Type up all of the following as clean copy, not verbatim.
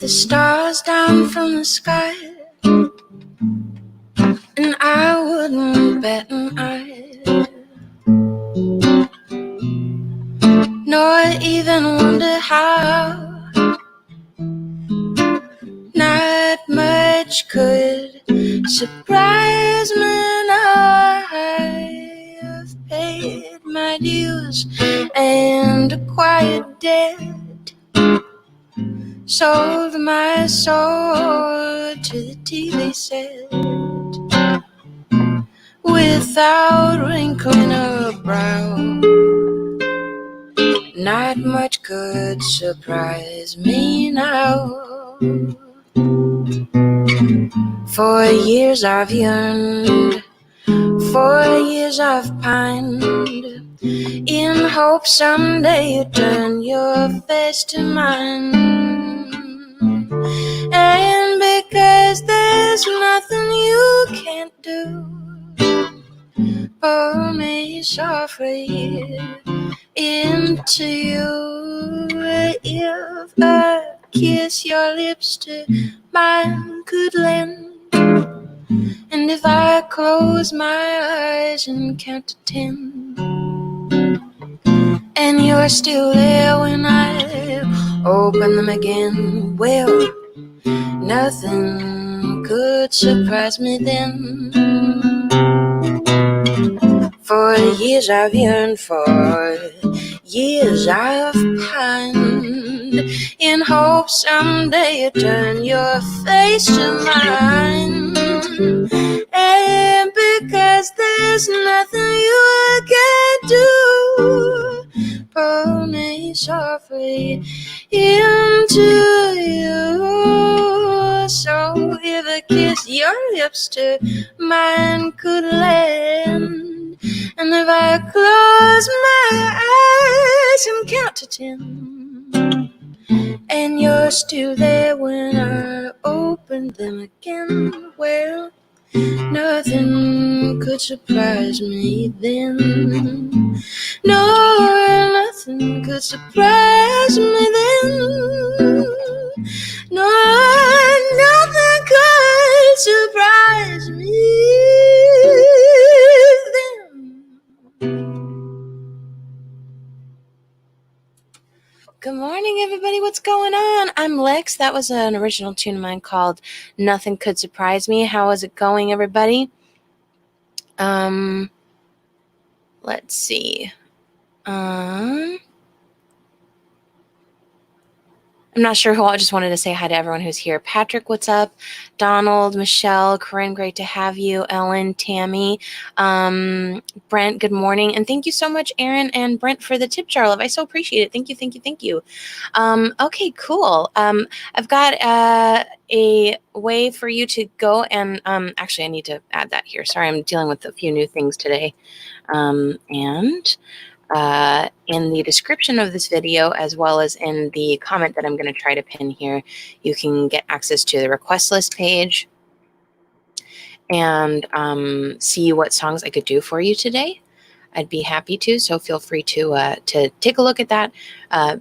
the stars down from the sky, and I wouldn't bat an eye, nor even wonder how. Not much could surprise me now. I have paid my dues and acquired debt, sold my soul to the TV set, without wrinkling a brow. Not much could surprise me now. For years I've yearned, for years I've pined, in hope someday you turn your face to mine. And because there's nothing you can't do, pull me softly into you. If a kiss your lips to mine could lend, and if I close my eyes and count to 10, and you're still there when I open them again, well, nothing could surprise me then. For years I've yearned, for years I've pined, in hope someday you turn your face to mine. And because there's nothing you can do, pull me softly into you. So if a kiss your lips to mine could lend, and if I close my eyes and count to 10, and you're still there when I open them again, well, nothing could surprise me then. No, nothing could surprise me then. No, nothing could surprise me then. Good morning, everybody. What's going on? I'm Lex. That was an original tune of mine called Nothing Could Surprise Me. How is it going, everybody? Let's see. I'm not sure who. I just wanted to say hi to everyone who's here. Patrick, what's up? Donald, Michele, Corinne, great to have you. Ellen, Tammi, Brent, good morning. And thank you so much, Aaron and Brent, for the tip jar love. I so appreciate it. Thank you, thank you, thank you. Okay, cool. I've got a way for you to go and actually, I need to add that here. Sorry, I'm dealing with a few new things today. In the description of this video, as well as in the comment that I'm going to try to pin here, you can get access to the request list page and see what songs I could do for you today. I'd be happy to, so feel free to take a look at that,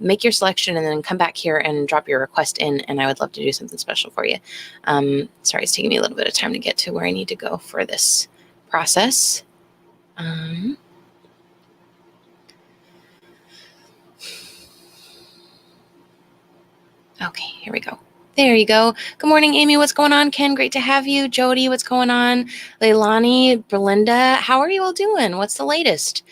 make your selection, and then come back here and drop your request in, and I would love to do something special for you. Sorry, it's taking me a little bit of time to get to where I need to go for this process. Okay, here we go. There you go. Good morning, Amy. What's going on? Ken, great to have you. Jody, what's going on? Leilani, Belinda, how are you all doing? What's the latest?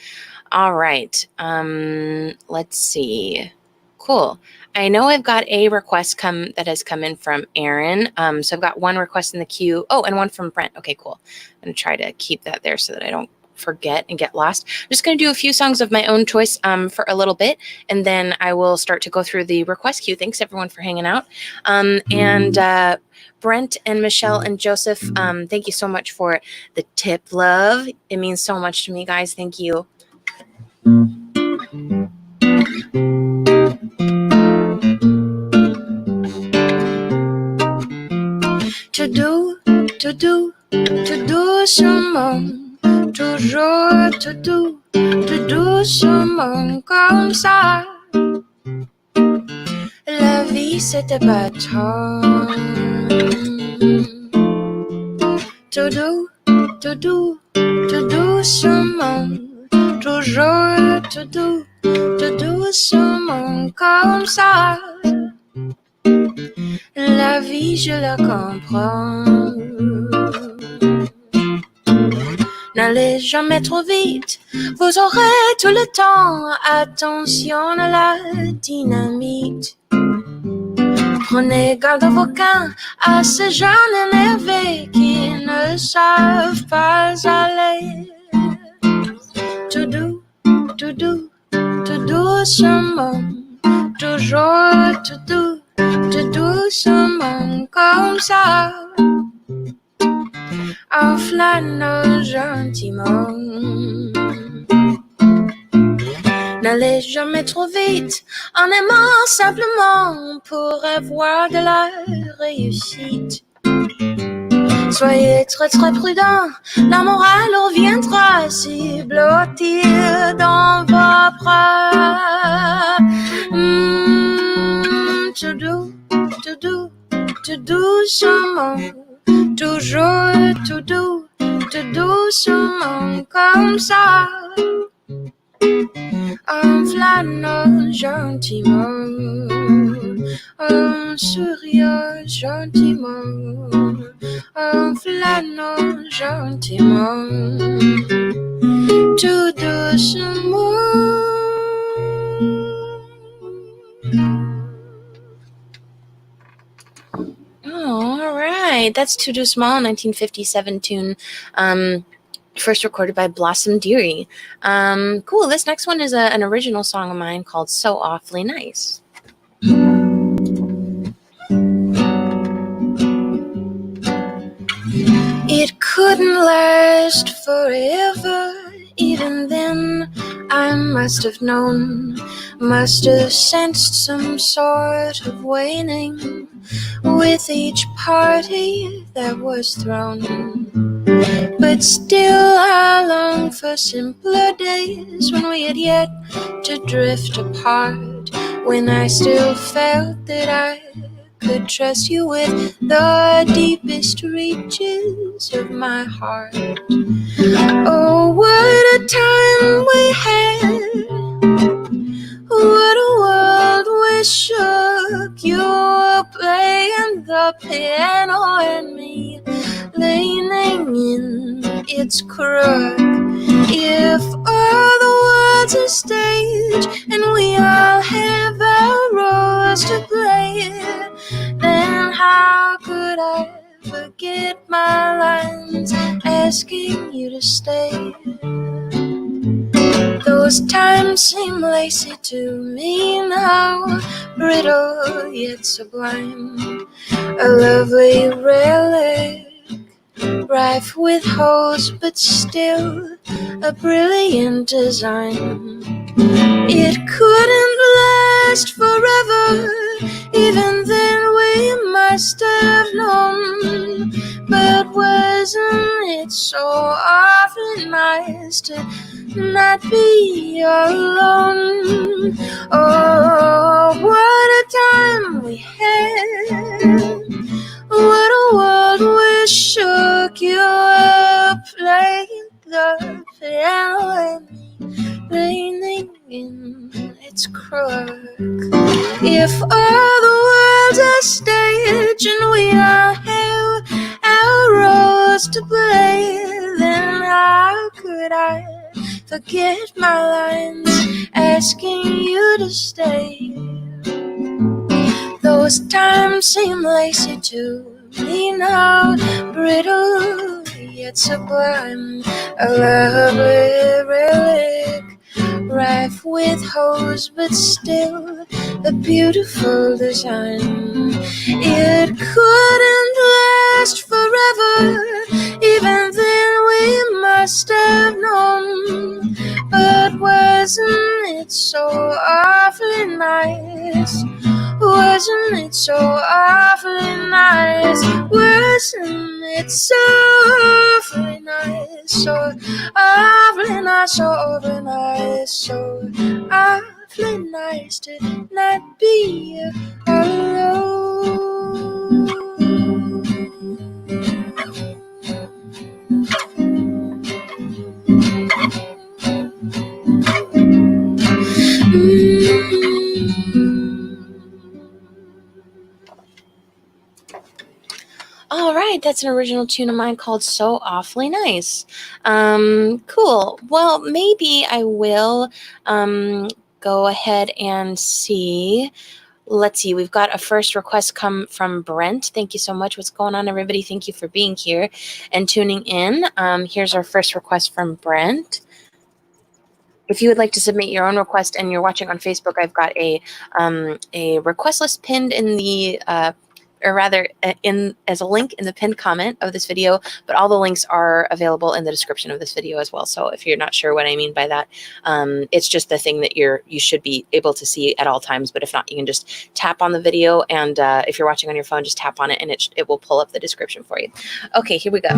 All right. Let's see. Cool. I know I've got a request that has come in from Aaron. So I've got one request in the queue. Oh, and one from Brent. Okay, cool. I'm going to try to keep that there so that I don't forget and get lost. I'm just going to do a few songs of my own choice for a little bit, and then I will start to go through the request queue. Thanks everyone for hanging out. Brent and Michele and Joseph, thank you so much for the tip, love. It means so much to me, guys. Thank you. To do some more. Toujours to do some comme ça. La vie c'était pas tant. Tout doux, tout doux, tout doucement. Toujours tout doucement comme ça. La vie, je la comprends. N'allez jamais trop vite, vous aurez tout le temps. Attention à la dynamite. Prenez garde à vos cas, à ces jeunes énervés qui ne savent pas aller. Tout doux, tout doux, tout doucement. Toujours tout doucement comme ça. En flânant gentiment. N'allez jamais trop vite, en aimant simplement pour avoir de la réussite. Soyez très très prudents, la morale reviendra si blottir dans vos bras. Tout doux, tout doux, tout doucement. Toujours tout doucement comme ça. En flânant gentiment, en souriant gentiment, en flânant gentiment, tout doucement. Oh, all right. That's Too Do Small, 1957 tune. First recorded by Blossom Dearie. Cool. This next one is an original song of mine called So Awfully Nice. It couldn't last forever. Even then, I must have known, must have sensed some sort of waning with each party that was thrown. But still I long for simpler days when we had yet to drift apart, when I still felt that I could trust you with the deepest reaches of my heart. Oh, what a time we had, what a world we shook. You were playing the piano and me leaning in its crook. If all the world's a stage and we all have our roles to play, then how could I forget my lines asking you to stay? Those times seem lacy to me now, brittle yet sublime, a lovely relic, rife with holes but still a brilliant design. It couldn't last forever, even then we must have known. But wasn't it so awfully nice to not be alone? Oh, what a time we had, what a world we shook. You up playing the piano and me leaning in its crook. If all the world's a stage and we all have our roles to play, then how could I forget my lines asking you to stay? Those times seem lacy to me now, brittle yet sublime, a lovely relic, rife with holes but still a beautiful design. It couldn't last forever, even then we must have known. But wasn't it so awfully nice? Wasn't it so awfully nice? Wasn't it so awfully nice? So awfully nice, so awfully nice, so awfully awfully nice to not be alone. All right, that's an original tune of mine called So Awfully Nice. Cool. Well, maybe I will go ahead and see. Let's see, we've got a first request come from Brent. Thank you so much. What's going on, everybody? Thank you for being here and tuning in. Here's our first request from Brent. If you would like to submit your own request and you're watching on Facebook, I've got a request list pinned in the or rather in as a link in the pinned comment of this video, but all the links are available in the description of this video as well. So if you're not sure what I mean by that, it's just the thing that you should be able to see at all times. But if not, you can just tap on the video, and if you're watching on your phone, just tap on it and it will pull up the description for you. Okay, here we go.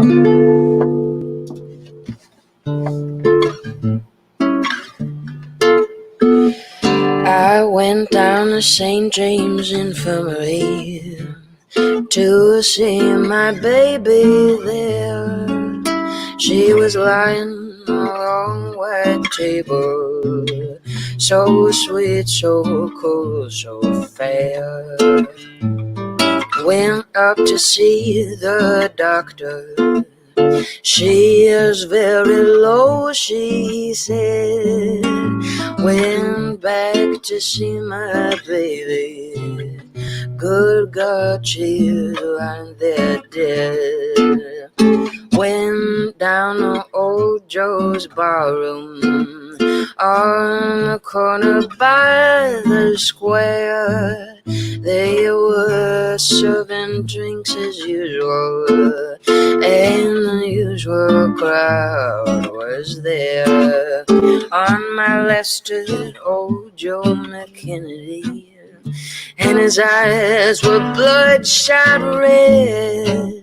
I went down to St. James Infirmary to see my baby there. She was lying on a long white table, so sweet, so cool, so fair. Went up to see the doctor. She is very low, she said. Went back to see my baby. Good God, she's lying there dead. Went down to old Joe's barroom on the corner by the square. They were serving drinks as usual, and the usual crowd was there. On my left stood old Joe McKennedy, and his eyes were bloodshot red.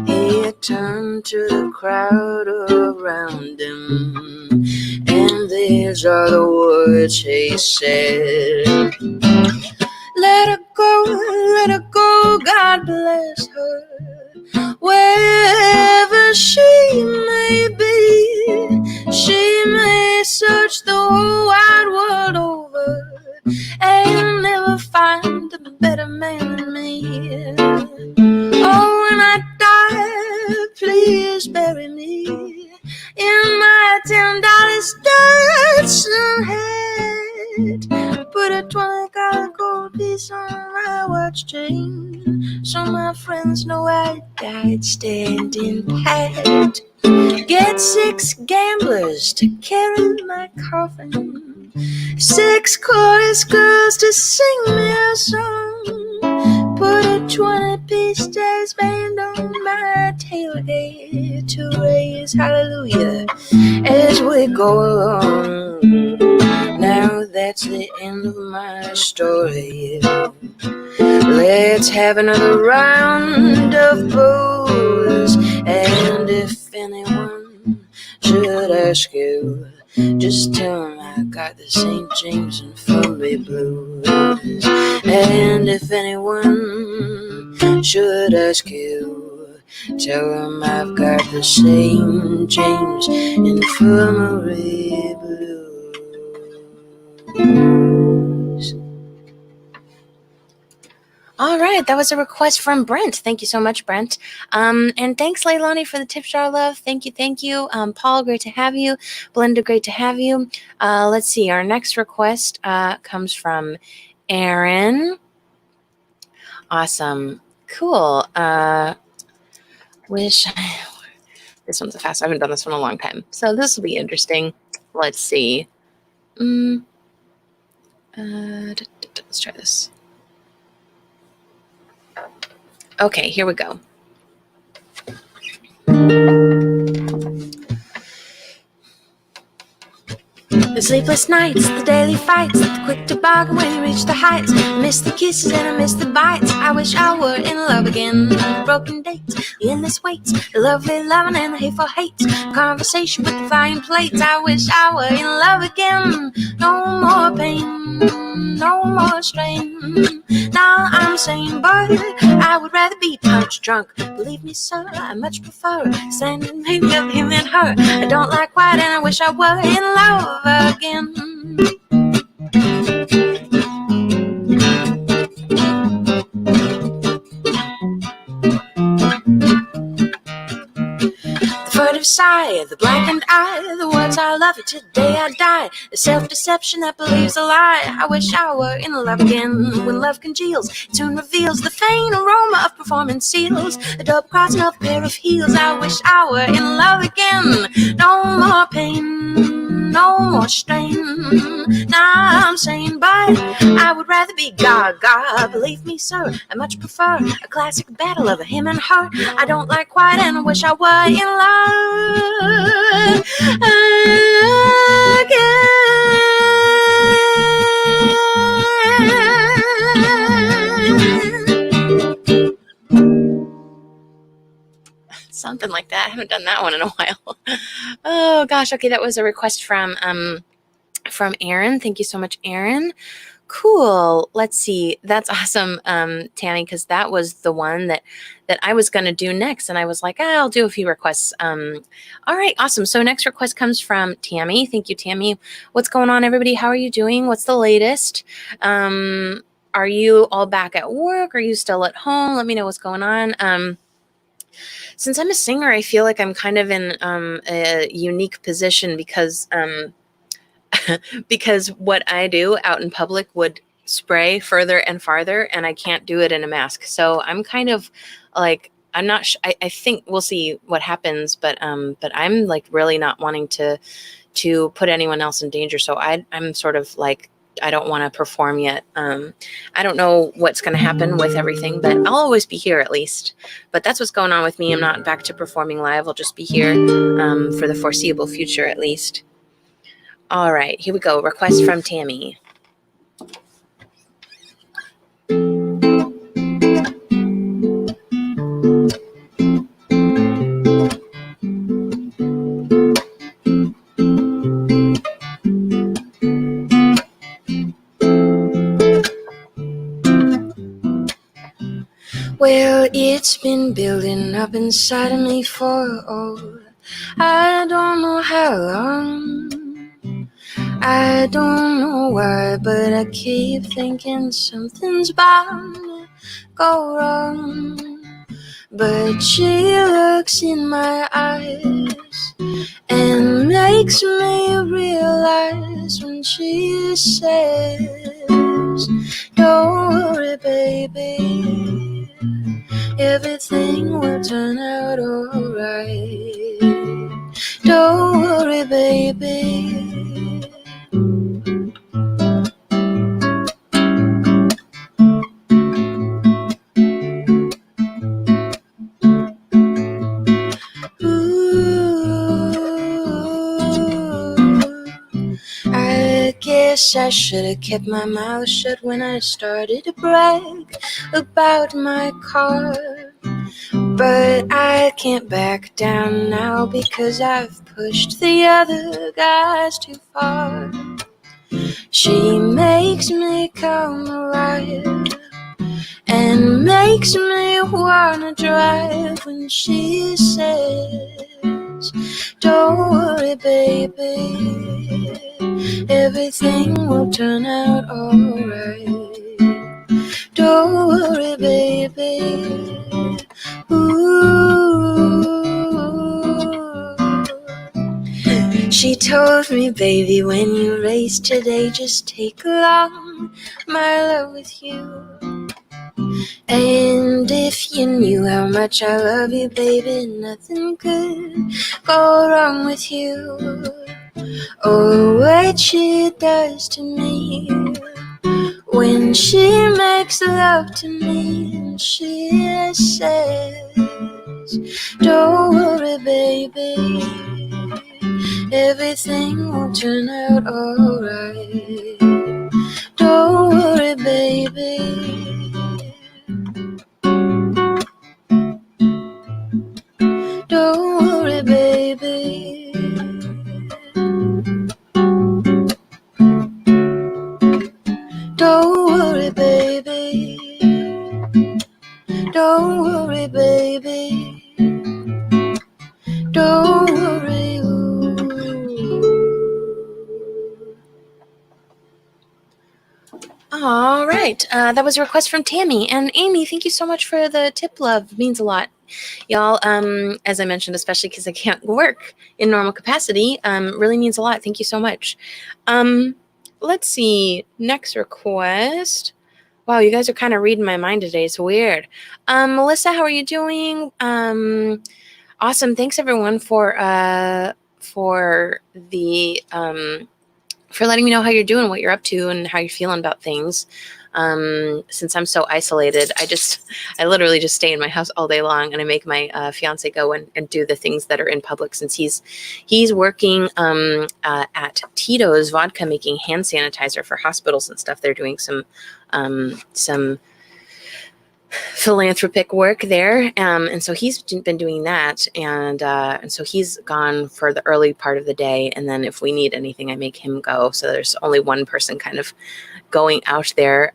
He turned to the crowd around him, and these are the words he said. Let her go, God bless her, wherever she may be. She may search the whole wide world over and never find a better man than me. Oh, when I die, please bury me in my $10 Stetson hat. Put a $20 gold piece on my watch chain, so my friends know I died standing pat. Get 6 gamblers to carry my coffin, 6 chorus girls to sing me a song. Put a 20-piece jazz band on my tailgate to raise hallelujah as we go along. Now that's the end of my story. Let's have another round of booze, and if anyone should ask you, just tell them I got the St. James Infirmary blues. And if anyone should ask you, tell them I've got the St. James Infirmary blues. All right, that was a request from Brent. Thank you so much, Brent. And thanks, Leilani, for the tip jar love. Thank you. Paul, great to have you. Belinda, great to have you. Let's see. Our next request comes from Aaron. Awesome. Cool. This one's a fast. I haven't done this one in a long time, so this will be interesting. Let's see. Let's try this. Okay, here we go. The sleepless nights, the daily fights, the quick toboggan when you reach the heights. I miss the kisses and I miss the bites. I wish I were in love again. The broken dates, the endless waits, the lovely loving and the hateful hates. Conversation with the flying plates. I wish I were in love again. No more pain, no more strain. Now I'm saying, but I would rather be punch drunk. Believe me, sir, I much prefer standing maybe of him and her. I don't like white and I wish I were in love again. The furtive sigh, the blackened eye, the words I love you today I die. The self-deception that believes a lie. I wish I were in love again. When love congeals, it soon reveals the faint aroma of performance seals. A double crossing of a pair of heels. I wish I were in love again. No more pain, no more strain. Now I'm saying, but I would rather be gaga. Believe me, sir, I much prefer a classic battle of him and her. I don't like white and I wish I were in love again. Something like that. I haven't done that one in a while. Oh gosh. Okay, that was a request from Aaron. Thank you so much, Aaron. Cool. Let's see. That's awesome, Tammi, because that was the one that I was going to do next. And I was like, I'll do a few requests. All right. Awesome. So next request comes from Tammi. Thank you, Tammi. What's going on, everybody? How are you doing? What's the latest? Are you all back at work? Are you still at home? Let me know what's going on. Since I'm a singer, I feel like I'm kind of in a unique position because because what I do out in public would spray further and farther, and I can't do it in a mask. So I'm kind of like, I'm not. I think we'll see what happens, but I'm like really not wanting to put anyone else in danger. So I'm sort of like, I don't want to perform yet. I don't know what's going to happen with everything, but I'll always be here at least. But that's what's going on with me. I'm not back to performing live. I'll just be here for the foreseeable future at least. All right, here we go. Request from Tammi. Well, it's been building up inside of me for, I don't know how long. I don't know why, but I keep thinking something's bound to go wrong. But she looks in my eyes and makes me realize when she says, don't worry, baby, everything will turn out alright. Don't worry, baby. I guess I should have kept my mouth shut when I started to brag about my car. But I can't back down now because I've pushed the other guys too far. She makes me come alive and makes me wanna drive when she says, don't worry, baby, everything will turn out alright. Don't worry, baby. Ooh. She told me, baby, when you race today, just take along my love with you. And if you knew how much I love you, baby, nothing could go wrong with you. Oh, what she does to me when she makes love to me and she says, don't worry, baby, everything will turn out alright. Don't worry, baby. Don't worry, baby. Don't worry, baby. Don't worry, baby. Don't worry. All right. That was a request from Tammy. And Amy, thank you so much for the tip, love. It means a lot. Y'all, as I mentioned, especially because I can't work in normal capacity, really means a lot. Thank you so much. Let's see. Next request. Wow, you guys are kind of reading my mind today. It's weird. Melissa, how are you doing? Awesome. Thanks everyone for the for letting me know how you're doing, what you're up to, and how you're feeling about things. Since I'm so isolated, I literally just stay in my house all day long, and I make my fiance go and do the things that are in public, since he's working at Tito's Vodka, making hand sanitizer for hospitals and stuff. They're doing some philanthropic work there, and so he's been doing that, and so he's gone for the early part of the day, and then if we need anything, I make him go. So there's only one person kind of going out there,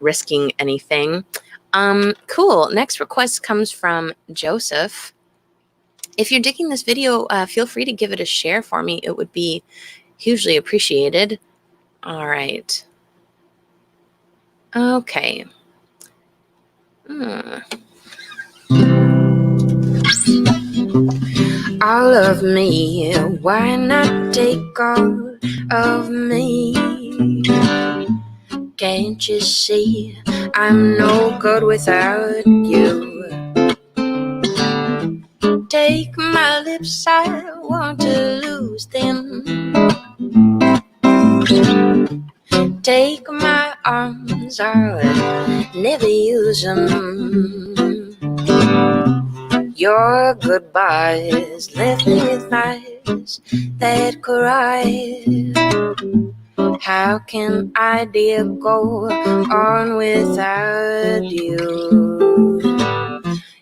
risking anything. Cool. Next request comes from Joseph. If you're digging this video, feel free to give it a share for me. It would be hugely appreciated. All right. Okay. All of me, why not take all of me? Can't you see I'm no good without you? Take my lips, I want to lose them. Take my arms, I'll never use them. Your goodbyes left me with eyes that cry. How can I, dear, go on without you?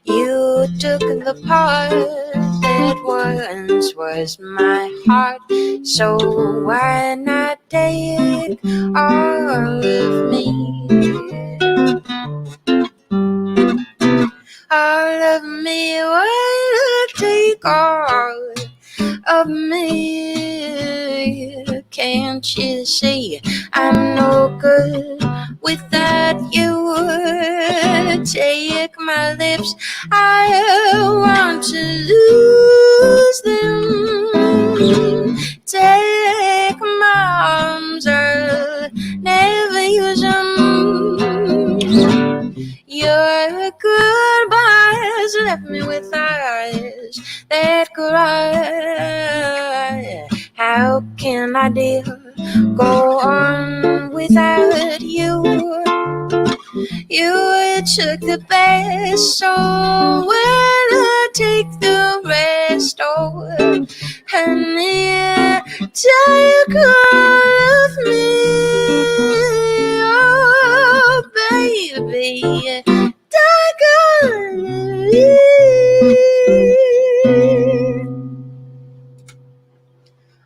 You took the part that once was my heart, so why not take all of me? All of me, why not take all of me? Can't you see I'm no good without you? Take my lips, I want to lose them. Take my arms, I'll never use them. Your goodbyes left me with eyes that cry. How can I, dear, go on without you? You took the best, so when I take the rest, oh, honey, take all of me, oh, baby, take all of me.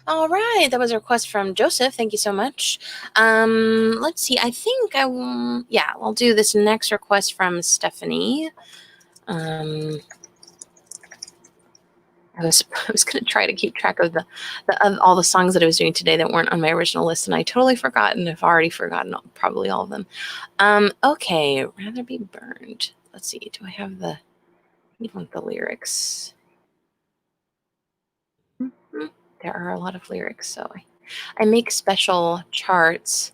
All right, that was a request from Joseph. Thank you so much. Let's see. I think I'll do this next request from Stephanie. I was going to try to keep track of of all the songs that I was doing today that weren't on my original list, and I totally forgot, and I've already forgotten probably all of them. Okay, Rather Be Burned. Let's see. Do I have I want the lyrics. There are a lot of lyrics, so I make special charts.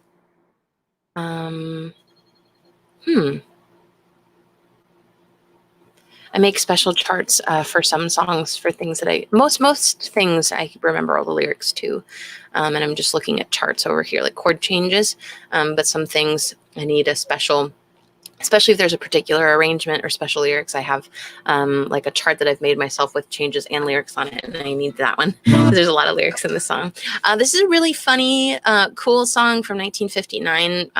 I make special charts for some songs, for things that most things I remember all the lyrics to, and I'm just looking at charts over here, like chord changes. But some things I need a special especially if there's a particular arrangement or special lyrics. I have like a chart that I've made myself with changes and lyrics on it, and I need that one because there's a lot of lyrics in the song. This is a really funny, cool song from 1959.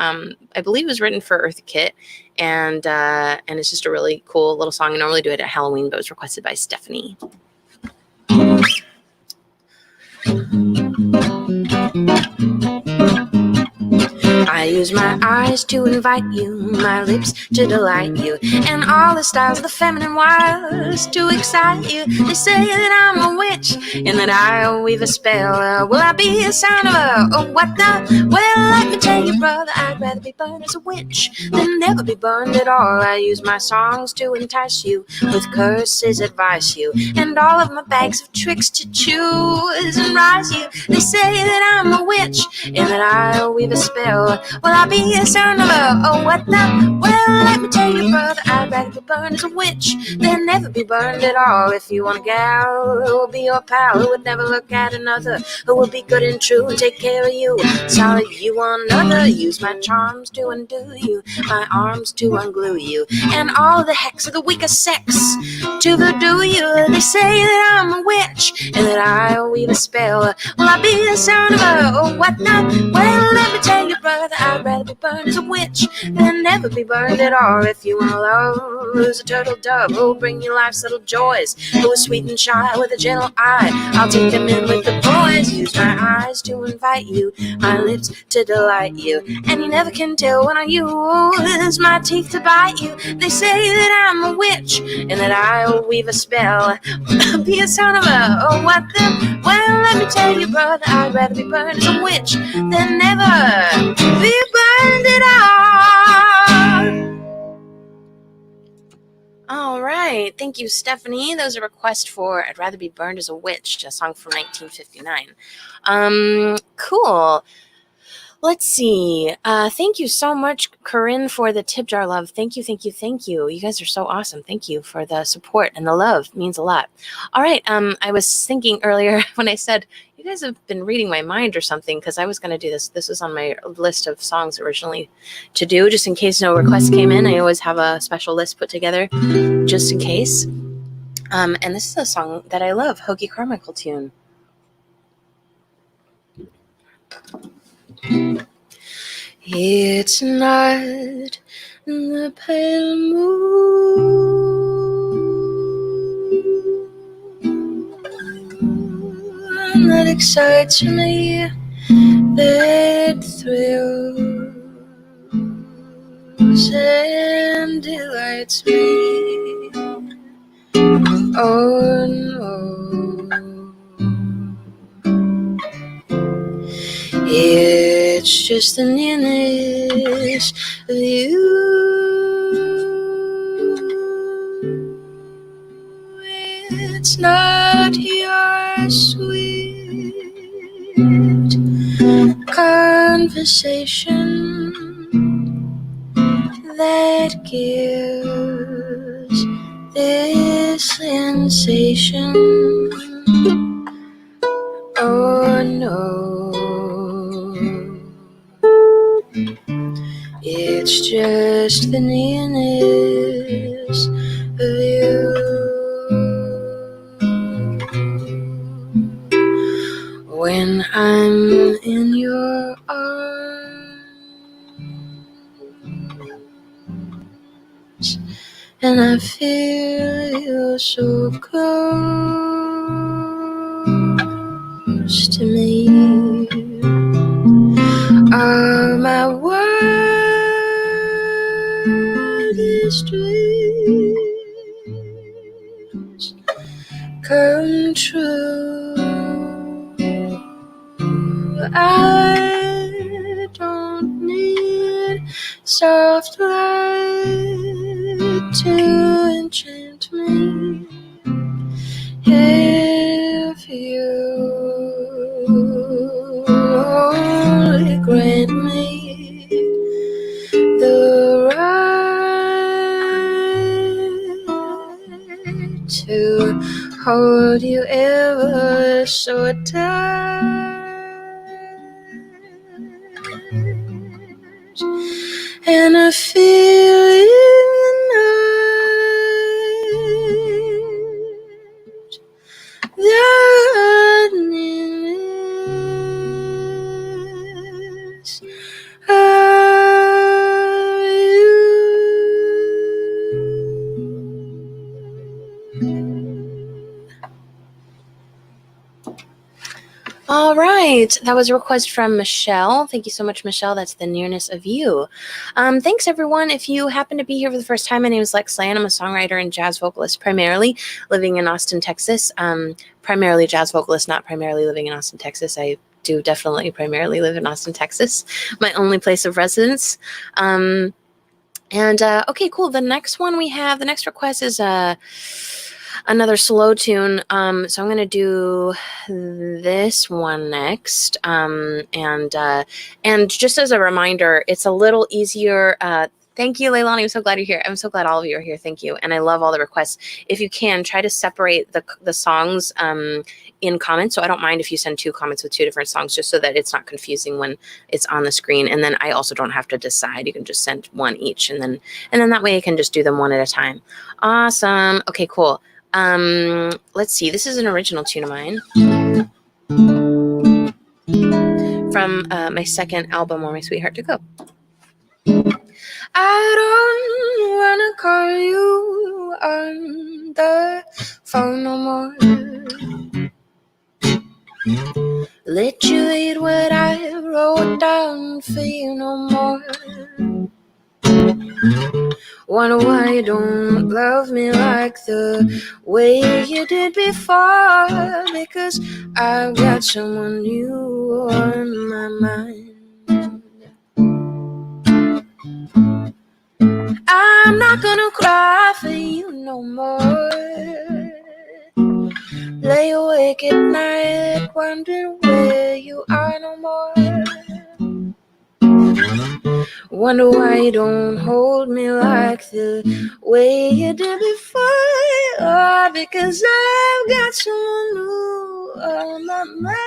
I believe it was written for Eartha Kitt, and it's just a really cool little song. I normally do it at Halloween, but it was requested by Stephanie. I use my eyes to invite you, my lips to delight you, and all the styles of the feminine wiles to excite you. They say that I'm a witch and that I weave a spell. Will I be a sign of a what the? Well, let me tell you, brother, I'd rather be burned as a witch than never be burned at all. I use my songs to entice you, with curses advise you, and all of my bags of tricks to choose and rise you. They say that I'm a witch and that I weave a spell. Will I be a son of a what the? Well, let me tell you, brother, I'd rather be burned as a witch than never be burned at all. If you want a gal who will be your pal, who would never look at another, who will be good and true and take care of you, sorry you want another. Use my charms to undo you, my arms to unglue you, and all the hex of the weaker sex to voodoo you. They say that I'm a witch and that I weave a spell. Will I be a son of a what the? Well, let me tell you, brother, I'd rather be burned as a witch than never be burned at all. If you want to love, who's a turtle dove, who'll bring you life's little joys, who is sweet and shy with a gentle eye, I'll take them in with the boys. Use my eyes to invite you, my lips to delight you, and you never can tell when I use my teeth to bite you. They say that I'm a witch and that I'll weave a spell. Be a son of a what the? Well, let me tell you, brother, I'd rather be burned as a witch than never be burned at all. All right. Thank you, Stephanie. That was a request for I'd Rather Be Burned as a Witch, a song from 1959. Cool. Let's see. Thank you so much, Corinne, for the tip jar love. Thank you, thank you, thank you. You guys are so awesome. Thank you for the support and the love. It means a lot. All right. I was thinking earlier when I said, you guys have been reading my mind or something, because I was going to do this. This was on my list of songs originally to do, just in case no requests came in. I always have a special list put together just in case. And this is a song that I love, Hoagie Carmichael tune. It's not the pale moon that excites me, that thrills and delights me. Oh no, it's just the nearness of you. It's not your sweet conversation that gives this sensation. Oh no, it's just the nearness of you. When I'm in your arms and I feel you so close to me, all my wildest dreams come true. I don't need soft light to enchant me. If you only grant me the right to hold you ever so tight, and I feel All right, that was a request from Michele. Thank you so much, Michele. That's the Nearness of You. Thanks, everyone. If you happen to be here for the first time, my name is Lex Lan. I'm a songwriter and jazz vocalist, primarily living in Austin, Texas. Primarily jazz vocalist, not primarily living in Austin, Texas. I do definitely primarily live in Austin, Texas, my only place of residence. Okay, cool. The next request is another slow tune. So I'm going to do this one next. And just as a reminder, it's a little easier. Thank you, Leilani. I'm so glad you're here. I'm so glad all of you are here. Thank you. And I love all the requests. If you can, try to separate the songs in comments. So I don't mind if you send 2 comments with 2 different songs, just so that it's not confusing when it's on the screen. And then I also don't have to decide. You can just send 1 each. And then that way I can just do them one at a time. Awesome. Okay, cool. Let's see. This is an original tune of mine from my second album, Or My Sweetheart to Go. I don't wanna call you on the phone no more. Let you read what I wrote down for you no more. Wonder why you don't love me like the way you did before. Because I've got someone new on my mind. I'm not gonna cry for you no more. Lay awake at night wondering where you are no more. Wonder why you don't hold me like the way you did before. Oh, because I've got someone new on my mind.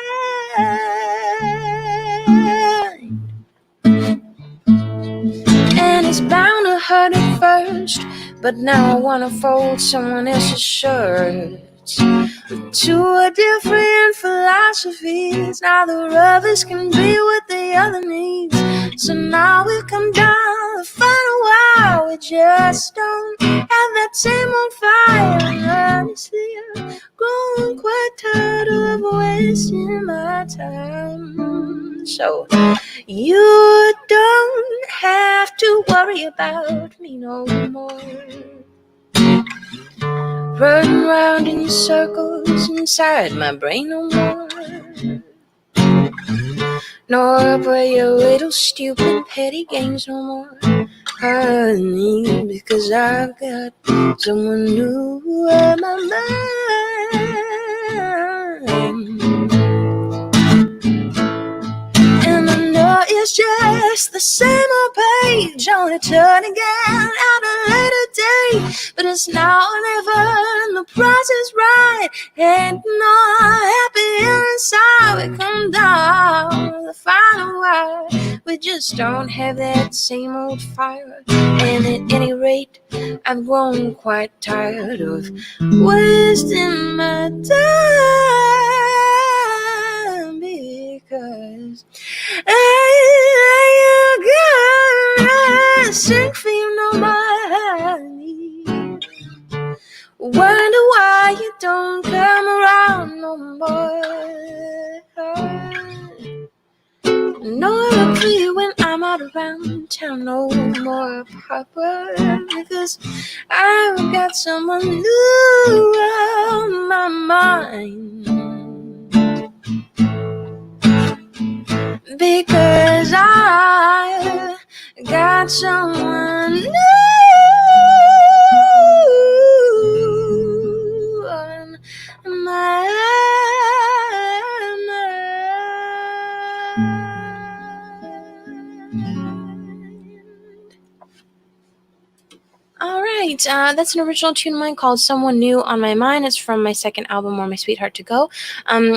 And it's bound to hurt at first, but now I wanna fold someone else's shirt. 2 are different philosophies. Neither of us can be what the other needs. So now we come down to find a while. We just don't have that same old fire. And honestly, I'm growing quite tired of wasting my time. So you don't have to worry about me no more. Running round in circles inside my brain no more. Nor play your little stupid petty games no more, honey, because I've got someone new on my mind. And I know it's just the same old page, only turn again at a later date. But it's now or never, and the price is right. Ain't no happy inside. We come down to the final wire. We just don't have that same old fire. And at any rate, I've grown quite tired of wasting my time. Because I gotta sing for you no money. Wonder why you don't come around no more. No, I look for you when I'm out around town no more, Papa. Because I've got someone new on my mind. Because I got someone new on my mind. All right, that's an original tune of mine called Someone New on My Mind. It's from my second album, Or My Sweetheart to Go.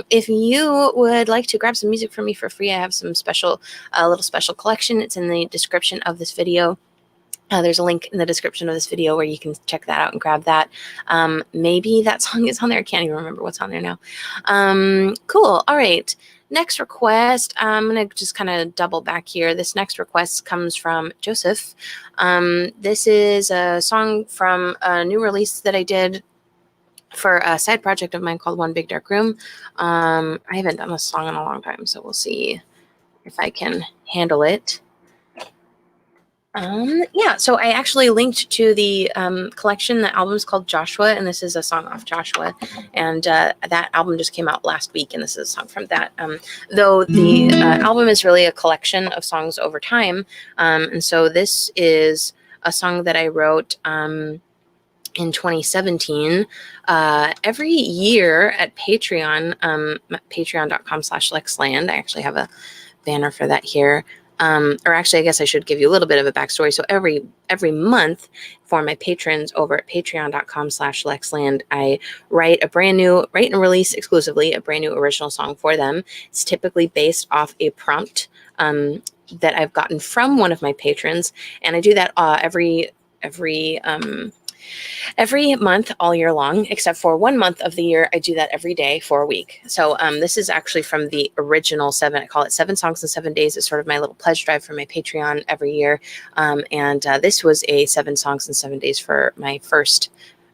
If you would like to grab some music from me for free, I have some little special collection. It's in the description of this video. There's a link in the description of this video where you can check that out and grab that. Maybe that song is on there. I can't even remember what's on there now. Cool. All right. Next request. I'm going to just kind of double back here. This next request comes from Joseph. This is a song from a new release that I did for a side project of mine called One Big Dark Room. I haven't done a song in a long time, so we'll see if I can handle it. Yeah, so I actually linked to the collection. The album's called Joshua, and this is a song off Joshua. And that album just came out last week, and this is a song from that. Though the album is really a collection of songs over time. And so this is a song that I wrote in 2017. Every year at Patreon, patreon.com/LexLand. I actually have a banner for that here. Or actually, I guess I should give you a little bit of a backstory. So every month for my patrons over at patreon.com/LexLand, I write and release exclusively a brand new original song for them. It's typically based off a prompt that I've gotten from one of my patrons. And I do that every month all year long, except for 1 month of the year. I do that every day for a week. So this is actually from the original 7. I call it 7 Songs in 7 Days. It's sort of my little pledge drive for my Patreon every year. And this was a 7 Songs in 7 Days for my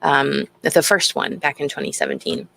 the first one back in 2017.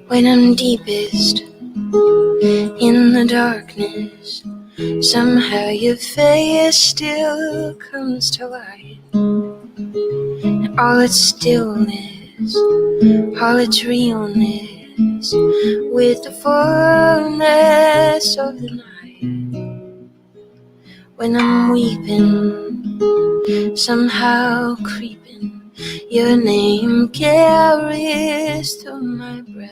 When I'm deepest in the darkness, somehow your face still comes to light. And all its stillness, all its realness, with the fullness of the night. When I'm weeping, somehow creeping, your name carries through my breath,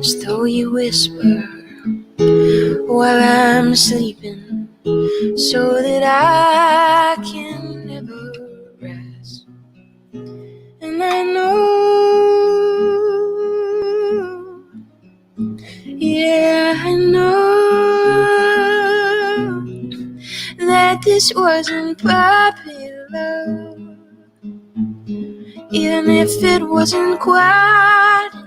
as though you whisper while I'm sleeping, so that I can never rest. And I know, yeah, I know that this wasn't puppy love, even if it wasn't quite enough.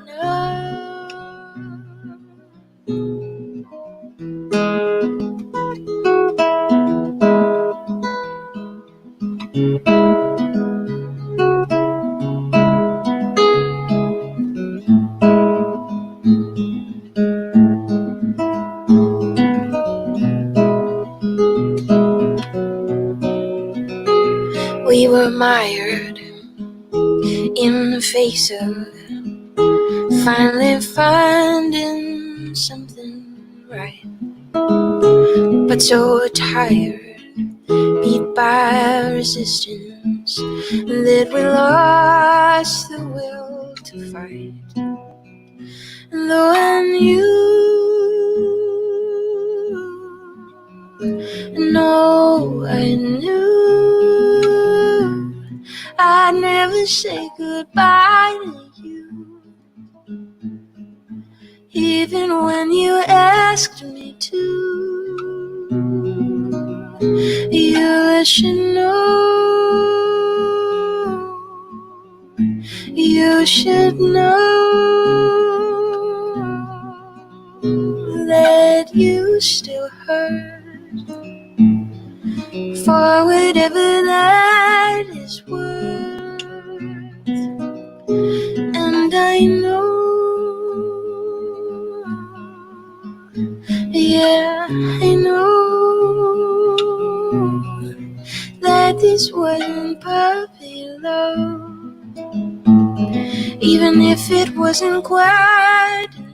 We were mired in the face of finally finding something right, but so tired, beat by resistance, that we lost the will to fight. And though I knew, I knew I'd never say goodbye to you, even when you asked me to. You should know that you still hurt, for whatever that is worth. And I know, yeah, I know that this wasn't puppy love, even if it wasn't quite enough.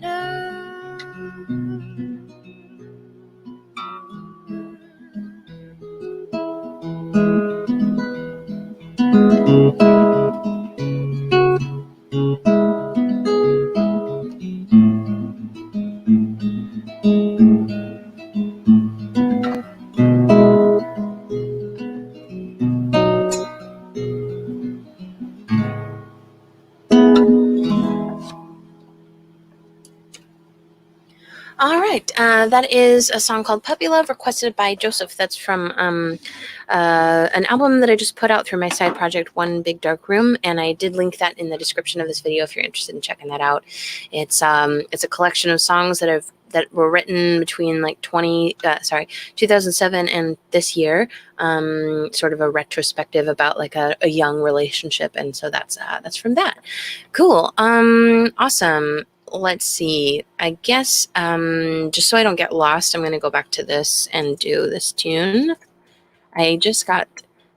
All right, that is a song called Puppy Love, requested by Joseph. That's from an album that I just put out through my side project, One Big Dark Room, and I did link that in the description of this video if you're interested in checking that out. It's a collection of songs that were written between like 2007 and this year, sort of a retrospective about like a young relationship, and so that's from that. Cool. Awesome. Let's see. I guess just so I don't get lost, I'm going to go back to this and do this tune. I just got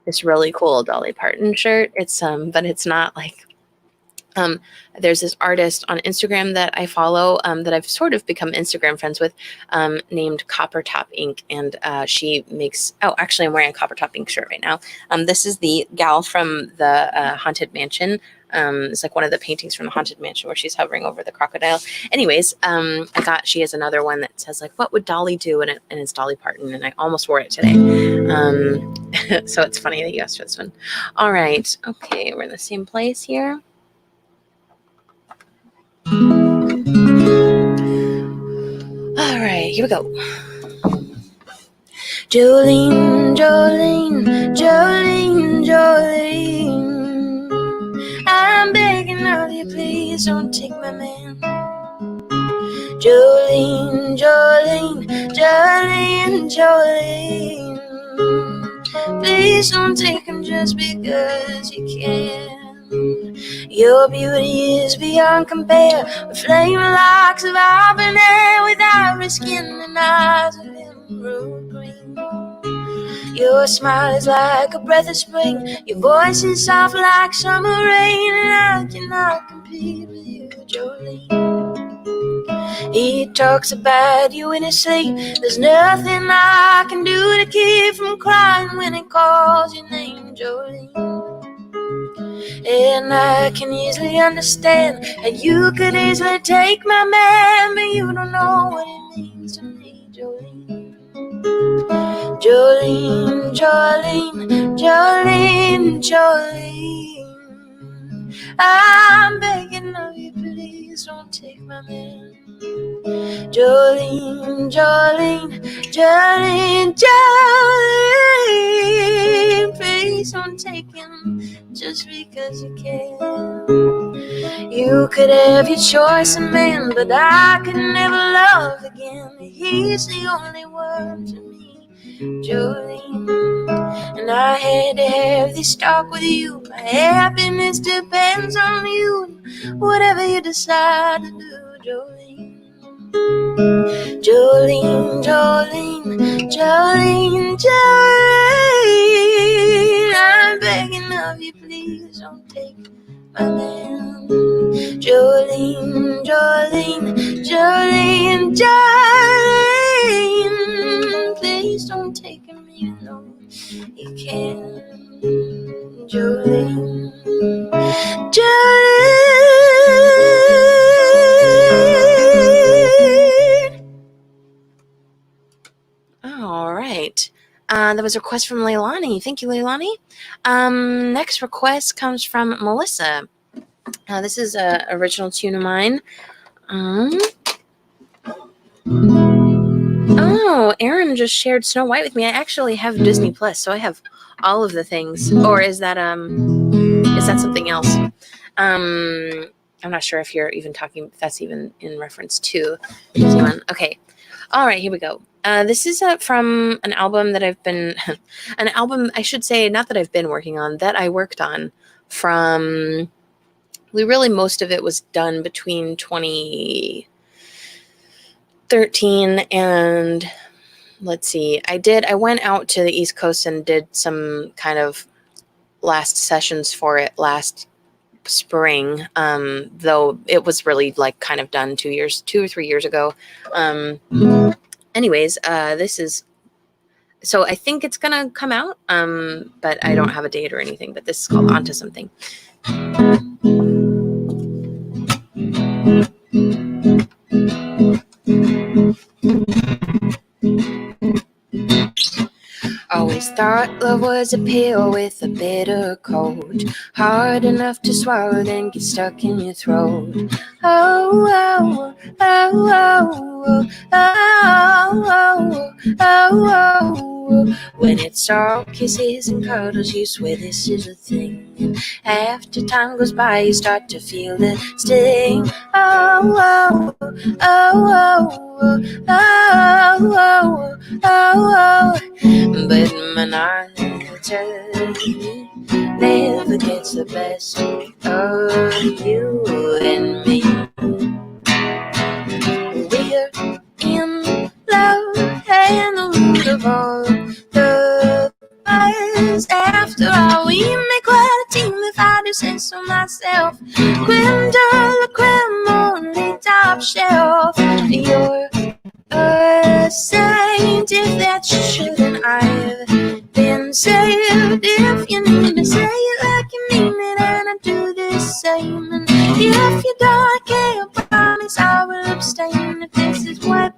this really cool Dolly Parton shirt. It's but it's not like there's this artist on Instagram that I follow that I've sort of become Instagram friends with, named Copper Top Ink, and she makes. Oh, actually, I'm wearing a Copper Top Ink shirt right now. This is the gal from the Haunted Mansion. It's like one of the paintings from the Haunted Mansion where she's hovering over the crocodile. Anyways, she has another one that says like, "What would Dolly do?" and it's Dolly Parton, and I almost wore it today. So it's funny that you asked for this one. All right, okay, we're in the same place here. All right, here we go. Jolene, Jolene, Jolene, Jolene, I'm begging of you, please don't take my man. Jolene, Jolene, Jolene, Jolene, please don't take him just because you can. Your beauty is beyond compare, with flame locks of auburn hair, with ivory skin and eyes of emerald green. Your smile is like a breath of spring, your voice is soft like summer rain, and I cannot compete with you, Jolene. He talks about you in his sleep, there's nothing I can do to keep from crying when he calls your name, Jolene. And I can easily understand how you could easily take my man, but you don't know what it means to me, Jolene. Jolene, Jolene, Jolene, Jolene, I'm begging of you, please don't take my man. Jolene, Jolene, Jolene, Jolene, please don't take him just because you can. You could have your choice of man, but I could never love again. He's the only one to me, Jolene. And I had to have this talk with you. My happiness depends on you, whatever you decide to do, Jolene. Jolene, Jolene, Jolene, Jolene, I'm begging of you, please don't take my man. Jolene, Jolene, Jolene, Jolene, please don't take him, you know you can. Jolene, Jolene. All right. That was a request from Leilani. Thank you, Leilani. Next request comes from Melissa. This is an original tune of mine. Oh, Aaron just shared Snow White with me. I actually have Disney Plus, so I have all of the things. Or is that something else? I'm not sure if you're even talking. If that's even in reference to the Disney one. Okay. All right, here we go. This is from an album that I've been, an album, I should say, not that I've been working on, that I worked on from, most of it was done between 2013 and, let's see, I went out to the East Coast and did some kind of last sessions for it last spring, though it was really like kind of done 2 or 3 years ago. Anyways, this is, so I think it's gonna come out, but I don't have a date or anything, but this is called Onto Something. Always Thought love was a pill with a bitter coat, hard enough to swallow, then get stuck in your throat. Oh, oh, oh, oh, oh, oh, oh, oh. When it's all kisses and cuddles, you swear this is a thing. And after time goes by, you start to feel the sting. Oh, oh, oh, oh, oh, oh, oh, oh. But monotony never gets the best of you and me. We're in love and the root of all the fires. After all, we make quite a team if I do say so myself. Creme de la creme, only top shelf. You're a saint, if that's true, then I've been saved. If you need to say it like you mean it, and I do the same. And if you don't, I can't promise I will abstain. If this is what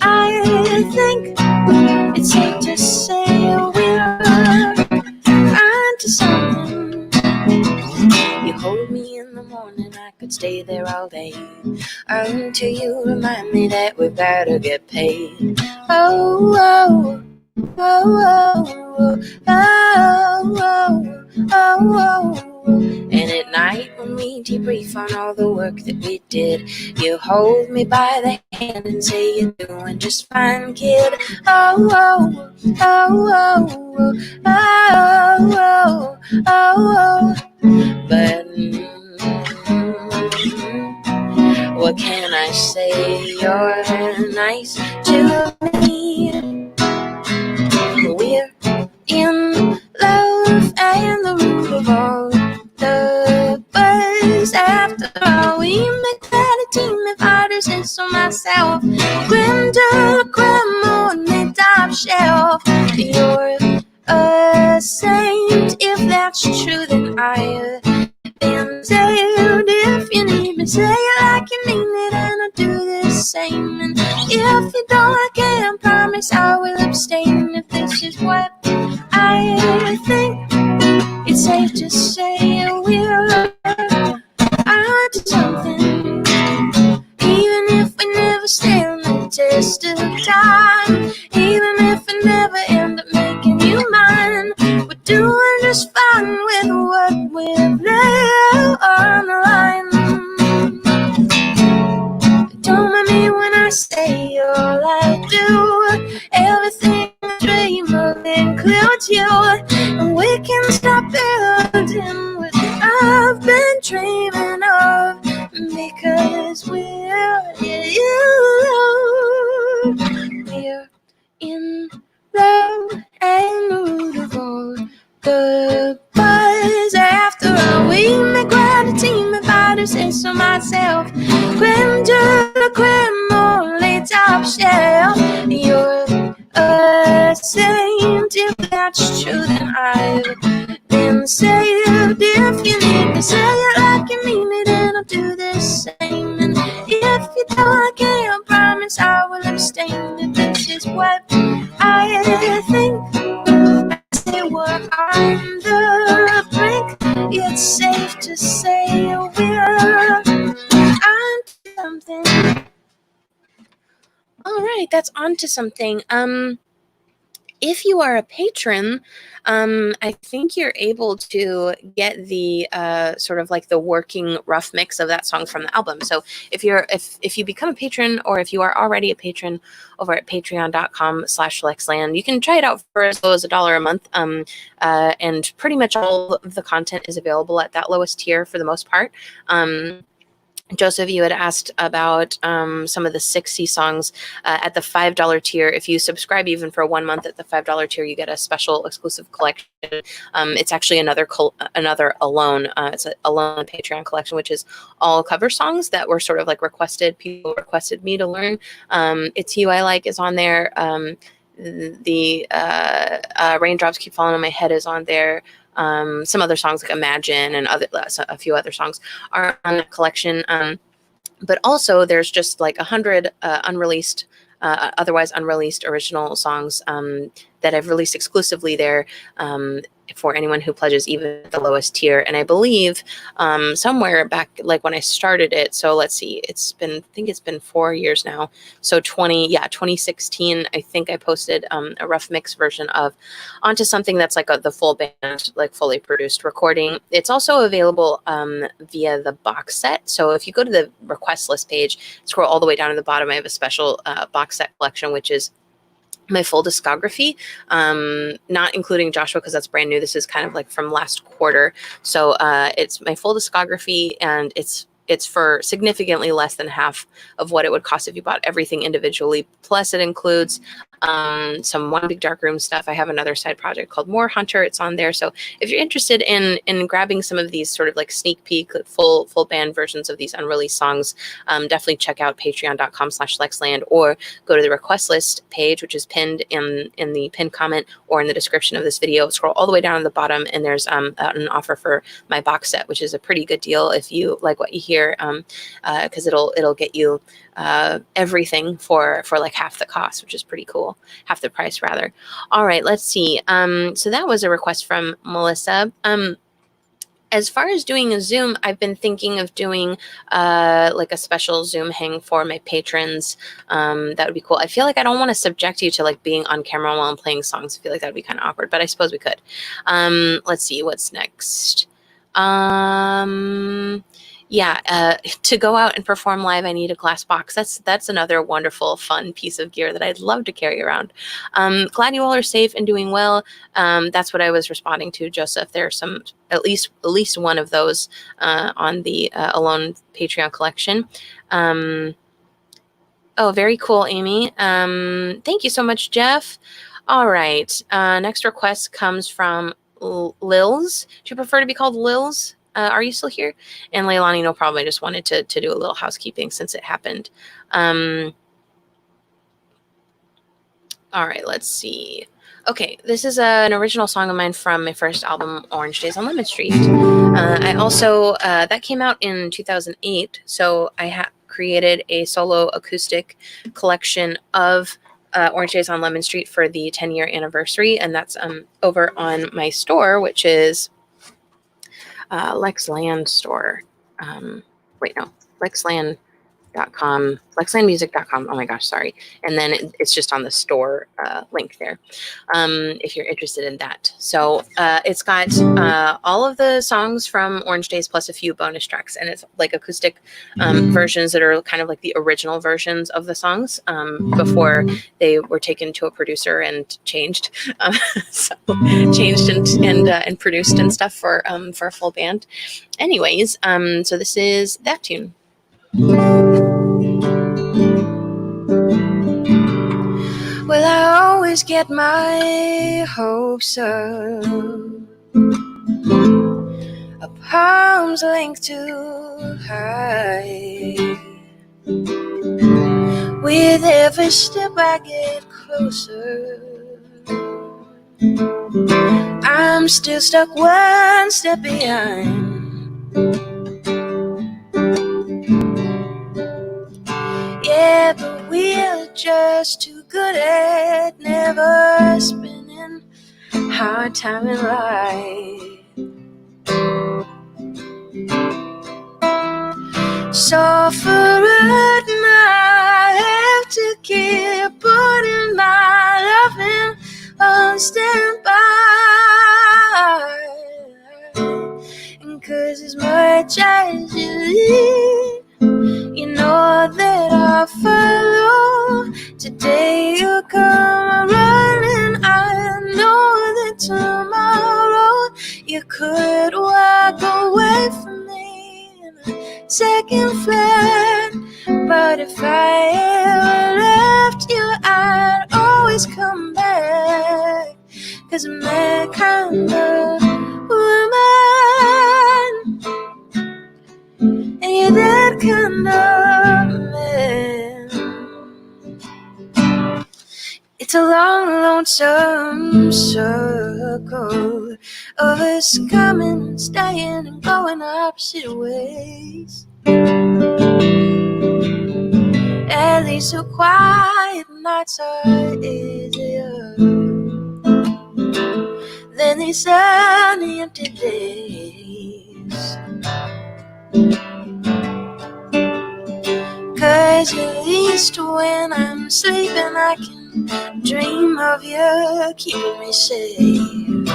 I think, it's safe to say we're onto something. You hold me in the morning, I could stay there all day, until you remind me that we better get paid. Oh, oh, oh, oh, oh, oh, oh, oh. And at night when we debrief on all the work that we did, you hold me by the hand and say you're doing just fine, kid. Oh, oh, oh, oh, oh, oh, oh, oh. But what can I say? You're nice to me. We're in love and the root of all the buzz. After all, we make quite a team if I do say so myself. Creme de la creme on the top shelf. You're a saint, if that's true, then I've been saved. If you need me, say it like you mean it, and I do the same. And if you don't, I can't promise I will abstain. If this is what I think, it's safe to say we're onto something. Even if we never stand the test of time, even if we never end up making you mine, we're doing just fine with what we've laid on the line. Don't mind me when I say all I do, everything I dream of includes you, and we can stop building what I've been dreaming of, because we're in love and the root of all the buzz. After all, we make quite a team if I do say so myself. Creme de la creme, only top shelf. You're a saint, if that's true, then I've been saved. If you need to say it like you mean it, and I'll do the same. And if you don't, I can't promise I will abstain. If this is what I think, I say we're on the brink. It's safe to say we're onto something. All right, that's onto something. If you are a patron, I think you're able to get the sort of like the working rough mix of that song from the album. So if you become a patron, or if you are already a patron over at patreon.com/LexLand, you can try it out for as low as $1 a month. And pretty much all of the content is available at that lowest tier for the most part. Joseph, you had asked about some of the 60 songs at the $5 tier. If you subscribe even for 1 month at the $5 tier, you get a special exclusive collection. It's actually another Alone. It's an Alone Patreon collection, which is all cover songs that were sort of like requested. People requested me to learn. It's You I Like is on there. The Raindrops Keep Falling on My Head is on there. Some other songs like Imagine and a few other songs are on that collection. But also there's just like 100 unreleased otherwise unreleased original songs that I've released exclusively there for anyone who pledges even at the lowest tier. And I believe somewhere back like when I started it, so let's see, I think it's been 4 years now. So 2016, I think I posted a rough mix version of Onto Something that's like the full band, like fully produced recording. It's also available via the box set. So if you go to the request list page, scroll all the way down to the bottom, I have a special box set collection, which is my full discography, not including Joshua because that's brand new. This is kind of like from last quarter. So it's my full discography, and it's for significantly less than half of what it would cost if you bought everything individually. Plus it includes some One Big Dark Room stuff. I have another side project called More Hunter. It's on there. So if you're interested in grabbing some of these sort of like sneak peek, full band versions of these unreleased songs, definitely check out patreon.com/lexland or go to the request list page, which is pinned in the pinned comment or in the description of this video. Scroll all the way down to the bottom, and there's an offer for my box set, which is a pretty good deal if you like what you hear, because it'll get you everything for like half the cost, which is pretty cool. Half the price, rather. All right, let's see. So that was a request from Melissa. As far as doing a Zoom, I've been thinking of doing like a special Zoom hang for my patrons. That would be cool. I feel like I don't want to subject you to like being on camera while I'm playing songs. I feel like that would be kind of awkward, but I suppose we could. Let's see, what's next? To go out and perform live, I need a glass box. That's another wonderful, fun piece of gear that I'd love to carry around. Glad you all are safe and doing well. That's what I was responding to, Joseph. There's some, at least one of those on the Alone Patreon collection. Oh, very cool, Amy. Thank you so much, Jeff. All right. Next request comes from Lills. Do you prefer to be called Lills? Are you still here? And Leilani, no problem. I just wanted to do a little housekeeping since it happened. All right, let's see. Okay, this is an original song of mine from my first album, Orange Days on Lemon Street. I also, that came out in 2008, so I created a solo acoustic collection of Orange Days on Lemon Street for the 10-year anniversary, and that's over on my store, which is Lexland store. Lexlandmusic.com. Oh my gosh, sorry. And then it's just on the store link there, if you're interested in that. So it's got all of the songs from Orange Days plus a few bonus tracks, and it's like acoustic versions that are kind of like the original versions of the songs before they were taken to a producer and changed. Changed and produced and stuff for a full band. Anyways, so this is that tune. Well, I always get my hopes up, a palm's length too high. With every step I get closer, I'm still stuck one step behind. Yeah, but we're just too good at never spinning hard time in life. So for right now, I have to keep putting my loving on standby. And 'cause as much as you leave, you know that I'll follow. Today you come running. I know that tomorrow you could walk away from me in a second flat. But if I ever left you, I'd always come back. 'Cause I'm that kind of woman, and you're that kind of man. It's a long, lonesome circle of us coming and staying and going opposite ways. At the days so quiet, nights are easier than these sunny empty days. 'Cause at least when I'm sleeping I can dream of you keeping me safe.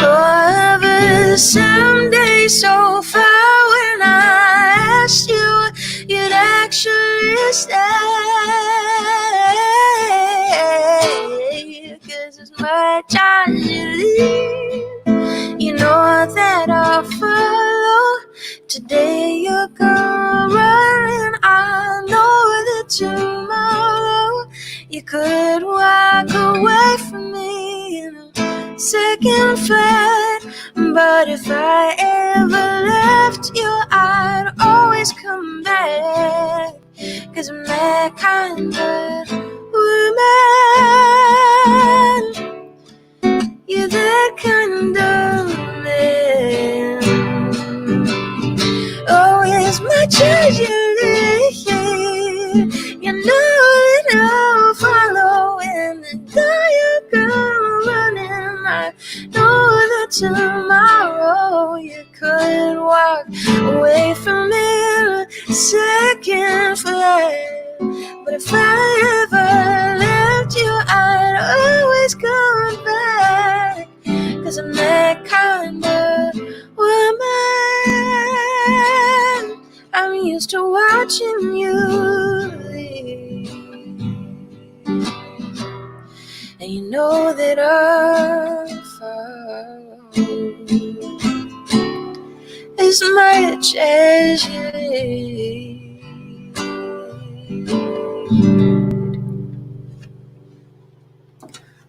Oh, but someday so far when I asked you, you'd actually stay. 'Cause as much as you leave, you know that I'll follow. Today you're gonna run and I know that tomorrow you could walk away from me in a second flight. But if I ever left you, I'd always come back. 'Cause I'm that kind of woman. You're that kind of man. Oh, as much as you leave, you know that I'll follow. And the day you're gonna run and I know that tomorrow you could walk away from me in a second flight. But if I ever left you, I'd always come back. 'Cause I'm that kind of woman. I'm used to watching you leave. And you know that I'll follow as much as you leave.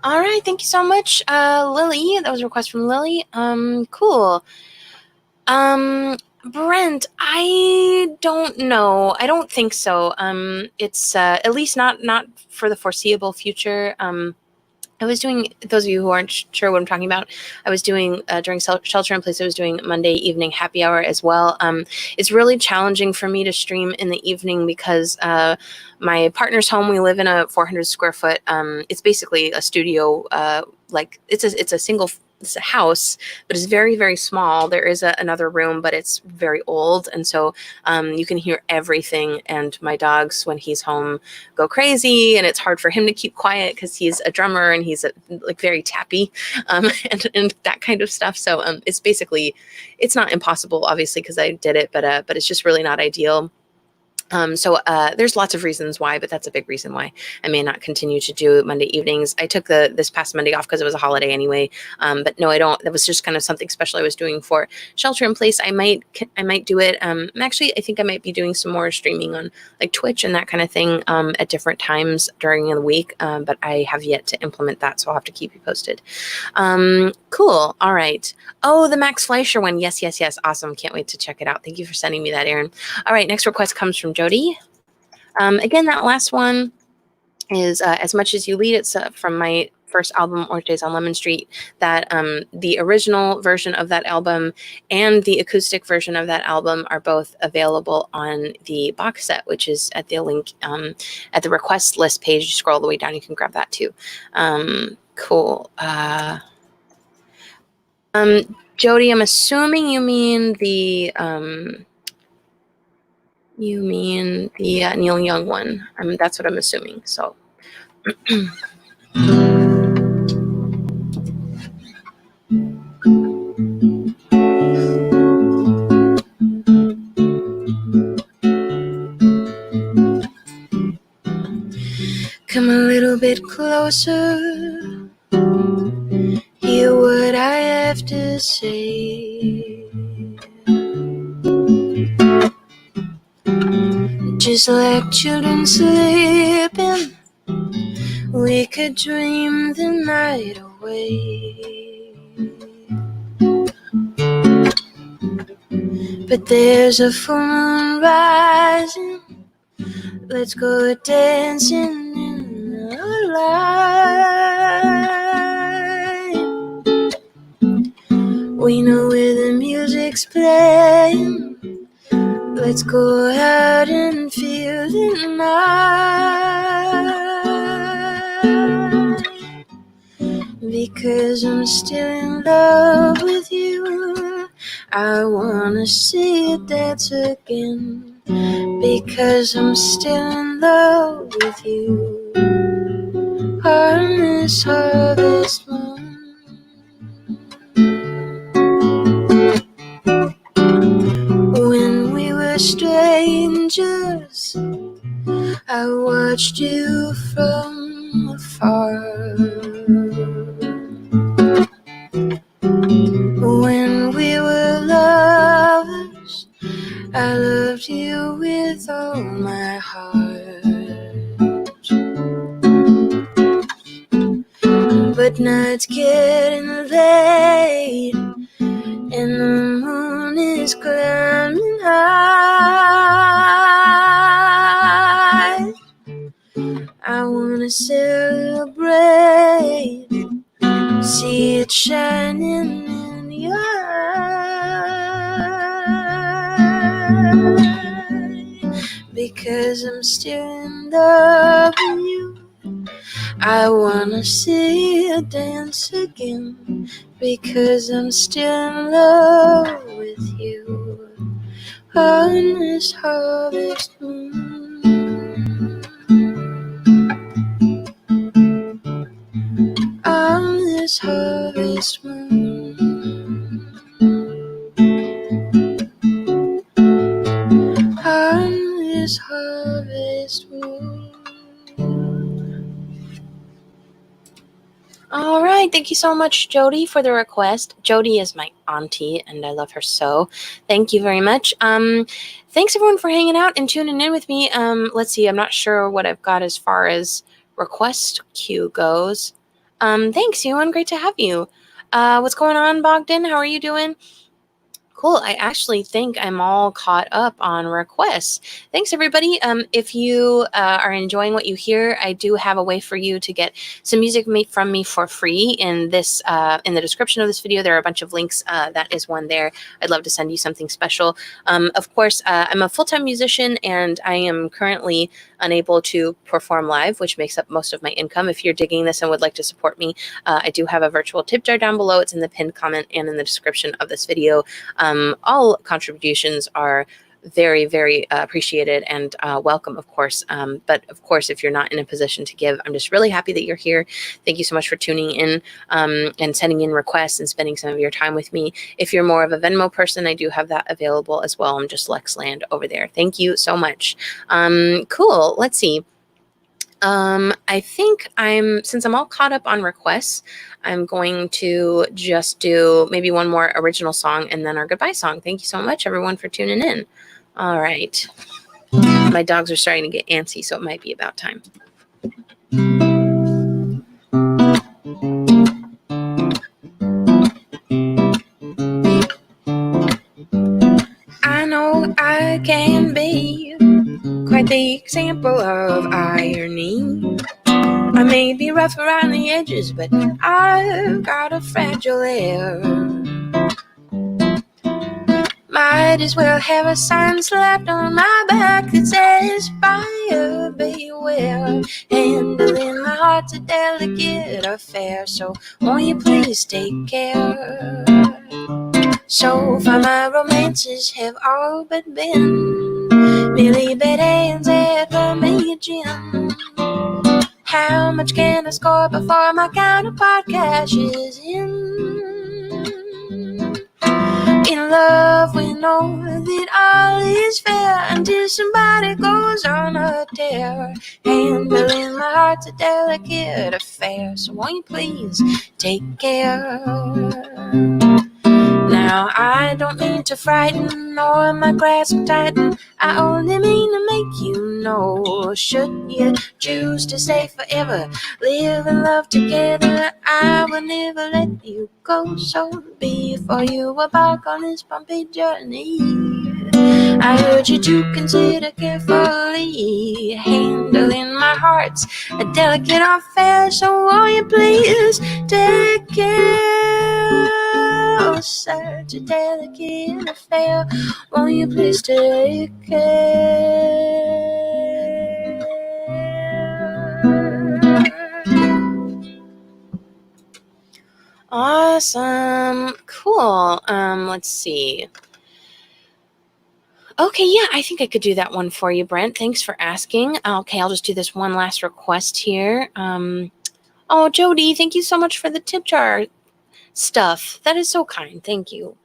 All right, thank you so much, Lily. That was a request from Lily. Cool. Brent, I don't know. I don't think so. It's at least not for the foreseeable future. I was doing, those of you who aren't sure what I'm talking about, I was doing, during shelter in place, I was doing Monday evening happy hour as well. It's really challenging for me to stream in the evening because my partner's home, we live in a 400 square foot, it's basically a studio, like it's a single, it's a house, but it's very, very small. There is another room, but it's very old. And so you can hear everything. And my dogs, when he's home, go crazy. And it's hard for him to keep quiet because he's a drummer and he's like very tappy and that kind of stuff. So it's basically, it's not impossible, obviously, because I did it, but it's just really not ideal. So there's lots of reasons why, but that's a big reason why I may not continue to do Monday evenings. I took this past Monday off because it was a holiday anyway. But no, I don't. That was just kind of something special I was doing for shelter in place. I might do it. Actually, I think I might be doing some more streaming on like Twitch and that kind of thing at different times during the week. But I have yet to implement that, so I'll have to keep you posted. Cool. All right. Oh, the Max Fleischer one. Yes. Awesome. Can't wait to check it out. Thank you for sending me that, Aaron. All right. Next request comes from Jody. Again, that last one is As Much As You Lead. It's from my first album, Orange Days on Lemon Street. That the original version of that album and the acoustic version of that album are both available on the box set, which is at the link at the request list page. You scroll all the way down, you can grab that too. Cool. Jody, I'm assuming you mean the Neil Young one. That's what I'm assuming. So. Come a little bit closer. Hear what I have to say. Just like children sleeping, we could dream the night away. But there's a full moon rising. Let's go dancing in the light. We know where the music's playing. Let's go out and feel the night, because I'm still in love with you. I wanna see you dance again, because I'm still in love with you. On this harvest moon, when we were strangers, I watched you from afar. When we were lovers, I loved you with all my heart. But now it's getting late, and the moon is climbing high. I wanna celebrate, see it shining in your eye, because I'm still in love with you. I wanna see you dance again, because I'm still in love with you. On this harvest moon, on this harvest moon, on this harvest moon. All right, thank you so much, Jody, for the request. Jody is my auntie, and I love her so. Thank you very much. Thanks everyone for hanging out and tuning in with me. Let's see, I'm not sure what I've got as far as request queue goes. Thanks, Ewan. Great to have you. What's going on, Bogdan? How are you doing? Cool. I actually think I'm all caught up on requests. Thanks, everybody. If you are enjoying what you hear, I do have a way for you to get some music from me for free in this in the description of this video. There are a bunch of links. That is one there. I'd love to send you something special. Of course, I'm a full-time musician, and I am currently unable to perform live, which makes up most of my income. If you're digging this and would like to support me, I do have a virtual tip jar down below. It's in the pinned comment and in the description of this video. All contributions are very, very appreciated and welcome, of course. But of course, if you're not in a position to give, I'm just really happy that you're here. Thank you so much for tuning in and sending in requests and spending some of your time with me. If you're more of a Venmo person, I do have that available as well. I'm just Lexland over there. Thank you so much. Cool. Let's see. I think since I'm all caught up on requests, I'm going to just do maybe one more original song and then our goodbye song. Thank you so much, everyone, for tuning in. All right. My dogs are starting to get antsy, so it might be about time. I know I can be quite the example of irony. I may be rough around the edges, but I've got a fragile air. Might as well have a sign slapped on my back that says buyer beware. Handling my heart's a delicate affair, so won't you please take care? So far my romances have all but been merely bad hands at me gin. How much can I score before my counterpart cashes in? In love we know that all is fair until somebody goes on a tear. Handling my heart's a delicate affair, so won't you please take care? Now I don't mean to frighten nor my grasp tighten, I only mean to make you know. Should you choose to stay forever, live and love together, I will never let you go. So before you embark on this bumpy journey, I urge you to consider carefully. Handling my heart's a delicate affair, so won't you please take care? you're such a delicate affair. Won't you please take care? Awesome. Cool. Let's see. Okay, yeah, I think I could do that one for you, Brent. Thanks for asking. Okay, I'll just do this one last request here. Oh, Jody, thank you so much for the tip jar stuff. That is so kind. Thank you.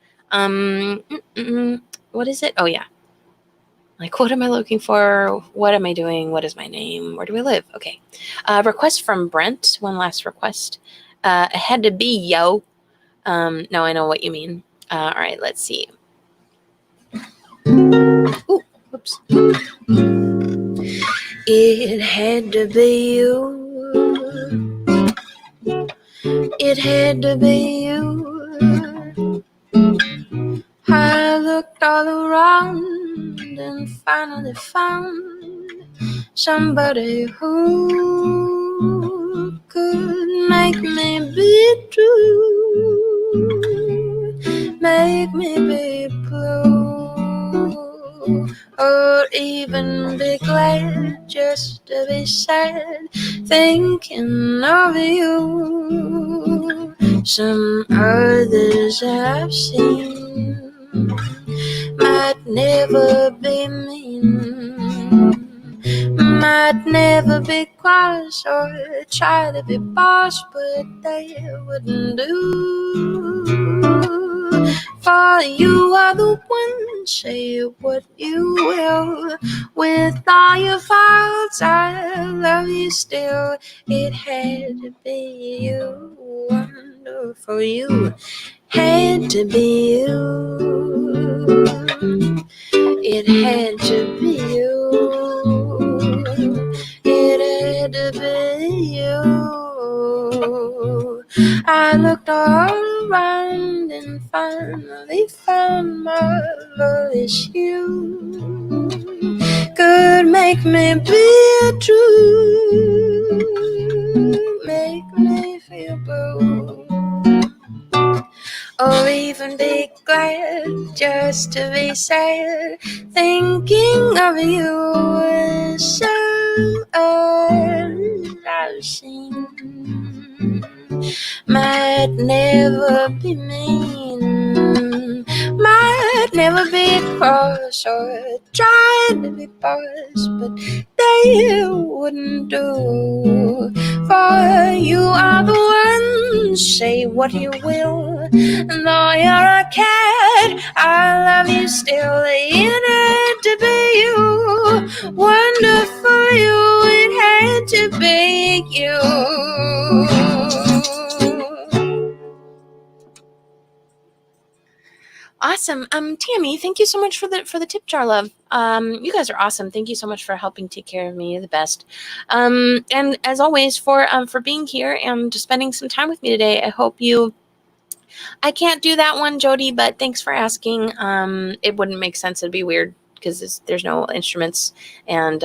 What is it? Oh, yeah. Like, what am I looking for? What am I doing? What is my name? Where do I live? Okay. Request from Brent. One last request. It had to be yo. No, I know what you mean. All right, let's see. Ooh, whoops. It had to be you. It had to be you. I looked all around and finally found somebody who could make me be true, make me be blue, or even be glad just to be sad, thinking of you. Some others I've seen might never be mean, might never be cross or try to be boss, but they wouldn't do. For you are the one, say what you will. With all your faults, I love you still. It had to be you, wonderful you. Had to be you. It had to be you. It had to be you. I looked all around and finally found my marvelous you. Could make me be true, make me feel blue, or even be glad just to be sad, thinking of you. Some I've seen might never be mean, might never be cross or try to be boss, but they wouldn't do. For you are the one, say what you will. And though you're a cat, I love you still. It had to be you, wonderful you. It had to be you. Awesome. Tammi, thank you so much for the tip jar, love. You guys are awesome. Thank you so much for helping take care of me. You're the best. And as always, for being here and just spending some time with me today. I can't do that one, Jody, but thanks for asking. It wouldn't make sense. It'd be weird because there's no instruments, and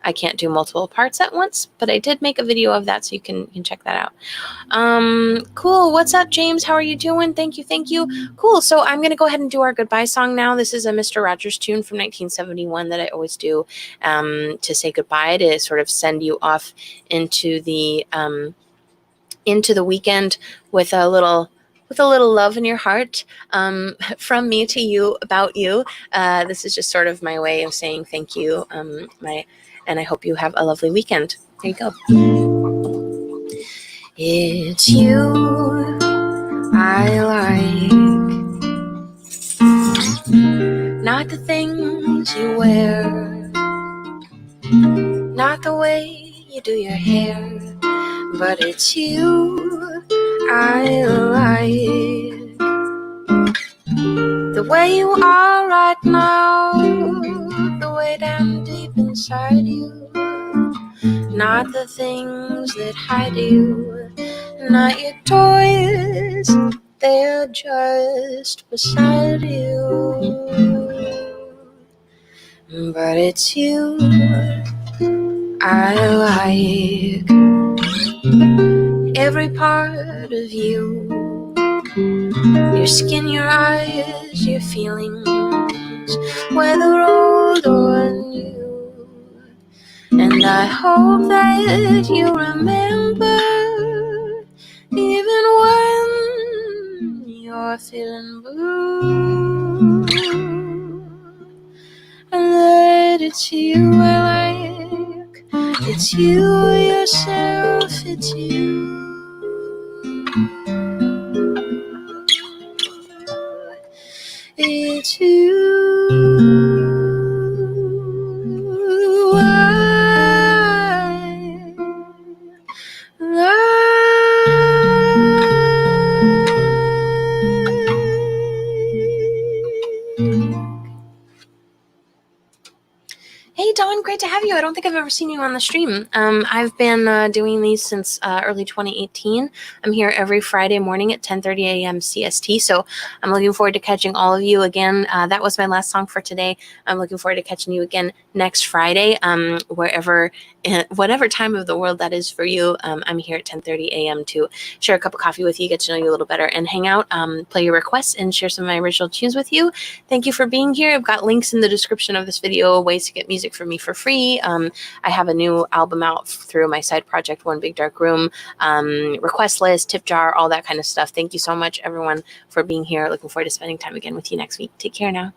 I can't do multiple parts at once. But I did make a video of that, so you can check that out. Cool. What's up, James? How are you doing? Thank you. Cool. So I'm going to go ahead and do our goodbye song now. This is a Mr. Rogers tune from 1971 that I always do to say goodbye, to sort of send you off into the weekend with a little love in your heart, from me to you, about you. This is just sort of my way of saying thank you. And I hope you have a lovely weekend. There you go. It's you I like, not the things you wear, not the way you do your hair, but it's you I like. The way you are right now, the way down deep inside you, not the things that hide you, not your toys, they're just beside you. But it's you I like, every part of you, Your skin, your eyes, your feelings, whether old or new. And I hope that you remember, even when you're feeling blue, and that it's you I like, it's you yourself, it's you. It's you. Hey, Dawn, great to have you. I don't think I've ever seen you on the stream. I've been doing these since early 2018. I'm here every Friday morning at 10:30 a.m. CST, so I'm looking forward to catching all of you again. That was my last song for today. I'm looking forward to catching you again next Friday, whatever time of the world that is for you. I'm here at 10:30 a.m. to share a cup of coffee with you, get to know you a little better, and hang out, play your requests, and share some of my original tunes with you. Thank you for being here. I've got links in the description of this video, ways to get music for me for free. I have a new album out through my side project, One Big Dark Room, request list, tip jar, all that kind of stuff. Thank you so much, everyone, for being here. Looking forward to spending time again with you next week. Take care now.